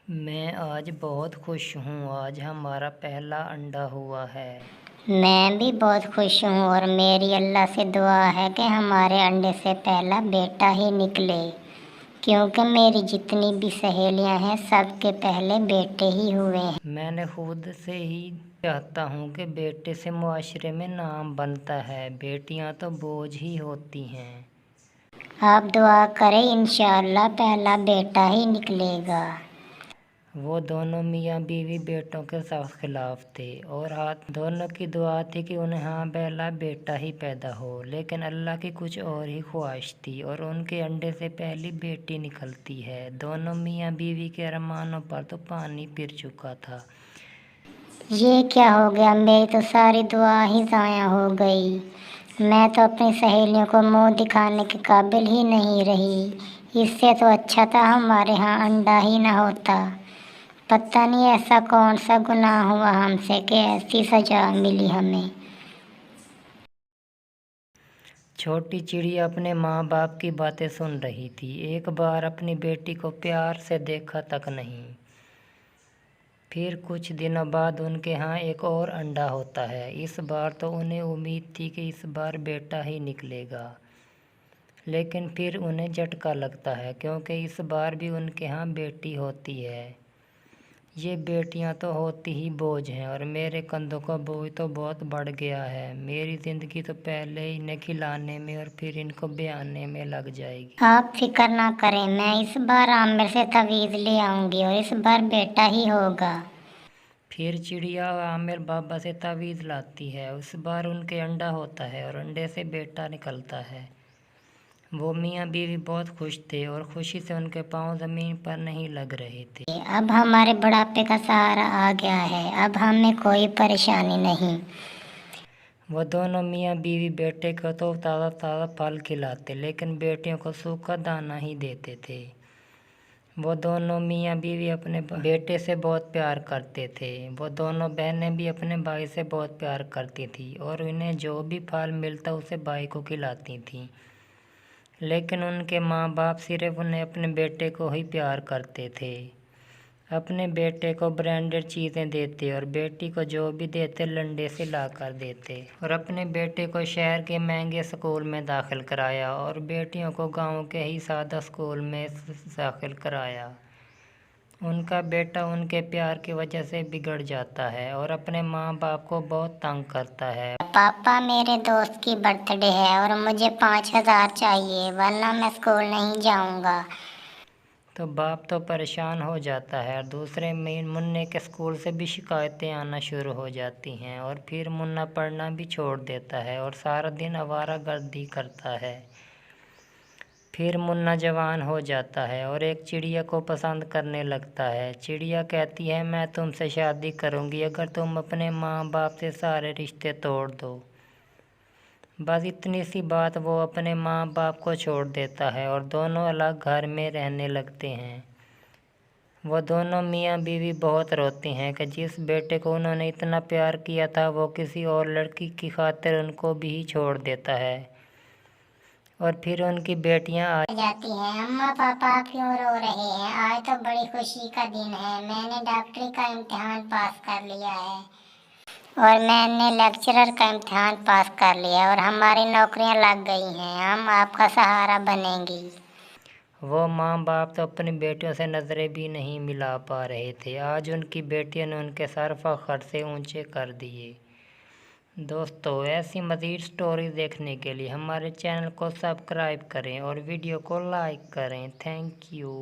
میں آج بہت خوش ہوں، آج ہمارا پہلا انڈا ہوا ہے۔ میں بھی بہت خوش ہوں اور میری اللہ سے دعا ہے کہ ہمارے انڈے سے پہلا بیٹا ہی نکلے، کیونکہ میری جتنی بھی سہیلیاں ہیں سب کے پہلے بیٹے ہی ہوئے ہیں۔ میں نے خود سے ہی چاہتا ہوں کہ بیٹے سے معاشرے میں نام بنتا ہے، بیٹیاں تو بوجھ ہی ہوتی ہیں۔ آپ دعا کریں، انشاءاللہ پہلا بیٹا ہی نکلے گا۔ وہ دونوں میاں بیوی بیٹوں کے سخت خلاف تھے اور دونوں کی دعا تھی کہ انہیں پہلا بیٹا ہی پیدا ہو، لیکن اللہ کی کچھ اور ہی خواہش تھی اور ان کے انڈے سے پہلی بیٹی نکلتی ہے۔ دونوں میاں بیوی کے ارمانوں پر تو پانی پھر چکا تھا۔ یہ کیا ہو گیا؟ میری تو ساری دعا ہی ضائع ہو گئی۔ میں تو اپنی سہیلیوں کو منہ دکھانے کے قابل ہی نہیں رہی۔ اس سے تو اچھا تھا ہمارے ہاں انڈا ہی نہ ہوتا۔ پتہ نہیں ایسا کون سا گناہ ہوا ہم سے کہ ایسی سزا ملی ہمیں۔ چھوٹی چڑیا اپنے ماں باپ کی باتیں سن رہی تھی۔ ایک بار اپنی بیٹی کو پیار سے دیکھا تک نہیں۔ پھر کچھ دنوں بعد ان کے ہاں ایک اور انڈا ہوتا ہے۔ اس بار تو انہیں امید تھی کہ اس بار بیٹا ہی نکلے گا، لیکن پھر انہیں جھٹکا لگتا ہے کیونکہ اس بار بھی ان کے ہاں بیٹی ہوتی ہے۔ یہ بیٹیاں تو ہوتی ہی بوجھ ہیں اور میرے کندھوں کا بوجھ تو بہت بڑھ گیا ہے۔ میری زندگی تو پہلے انہیں کھلانے میں اور پھر ان کو بیانے میں لگ جائے گی۔ آپ فکر نہ کریں، میں اس بار عامر سے تعویذ لے آؤں گی اور اس بار بیٹا ہی ہوگا۔ پھر چڑیا عامر بابا سے تعویذ لاتی ہے، اس بار ان کے انڈا ہوتا ہے اور انڈے سے بیٹا نکلتا ہے۔ وہ میاں بیوی بہت خوش تھے اور خوشی سے ان کے پاؤں زمین پر نہیں لگ رہے تھے۔ اب ہمارے بڑھاپے کا سہارا آ گیا ہے، اب ہمیں کوئی پریشانی نہیں۔ وہ دونوں میاں بیوی بیٹے کو تو تازہ تازہ پھل کھلاتے لیکن بیٹیوں کو سوکھا دانہ ہی دیتے تھے۔ وہ دونوں میاں بیوی اپنے بیٹے سے بہت پیار کرتے تھے۔ وہ دونوں بہنیں بھی اپنے بھائی سے بہت پیار کرتی تھیں اور انہیں جو بھی پھل ملتا اسے بھائی کو کھلاتی تھیں، لیکن ان کے ماں باپ صرف انہیں اپنے بیٹے کو ہی پیار کرتے تھے۔ اپنے بیٹے کو برانڈڈ چیزیں دیتے اور بیٹی کو جو بھی دیتے لنڈے سے لا کر دیتے، اور اپنے بیٹے کو شہر کے مہنگے اسکول میں داخل کرایا اور بیٹیوں کو گاؤں کے ہی سادہ اسکول میں داخل کرایا۔ ان کا بیٹا ان کے پیار کی وجہ سے بگڑ جاتا ہے اور اپنے ماں باپ کو بہت تنگ کرتا ہے۔ پاپا، میرے دوست کی برتھ ڈے ہے اور مجھے 5000 چاہیے ورنہ میں اسکول نہیں جاؤں گا۔ تو باپ تو پریشان ہو جاتا ہے اور دوسرے منع کے اسکول سے بھی شکایتیں آنا شروع ہو جاتی ہیں اور پھر منع پڑھنا بھی چھوڑ دیتا ہے اور سارا دن آوارہ گردی کرتا ہے۔ پھر منع جوان ہو جاتا ہے اور ایک چڑیا کو پسند کرنے لگتا ہے۔ چڑیا کہتی ہے میں تم سے شادی کروں گی اگر تم اپنے ماں باپ سے سارے رشتے توڑ دو۔ بس اتنی سی بات وہ اپنے ماں باپ کو چھوڑ دیتا ہے اور دونوں الگ گھر میں رہنے لگتے ہیں۔ وہ دونوں میاں بیوی بہت روتے ہیں کہ جس بیٹے کو انہوں نے اتنا پیار کیا تھا وہ کسی اور لڑکی کی خاطر ان کو بھی چھوڑ دیتا ہے، اور پھر ان کی بیٹیاں آ جاتی ہیں۔ اماں پاپا کیوں رو رہے ہیں؟ آج تو بڑی خوشی کا دن ہے، میں نے ڈاکٹری کا امتحان پاس کر لیا ہے اور میں نے لیکچرر کا امتحان پاس کر لیا اور ہماری نوکریاں لگ گئی ہیں، ہم آپ کا سہارا بنیں گی۔ وہ ماں باپ تو اپنی بیٹیوں سے نظریں بھی نہیں ملا پا رہے تھے۔ آج ان کی بیٹیوں نے ان کے سر فخر سے اونچے کر دیے۔ دوستو، ایسی مزید سٹوریز دیکھنے کے لیے ہمارے چینل کو سبسکرائب کریں اور ویڈیو کو لائک کریں۔ Thank you.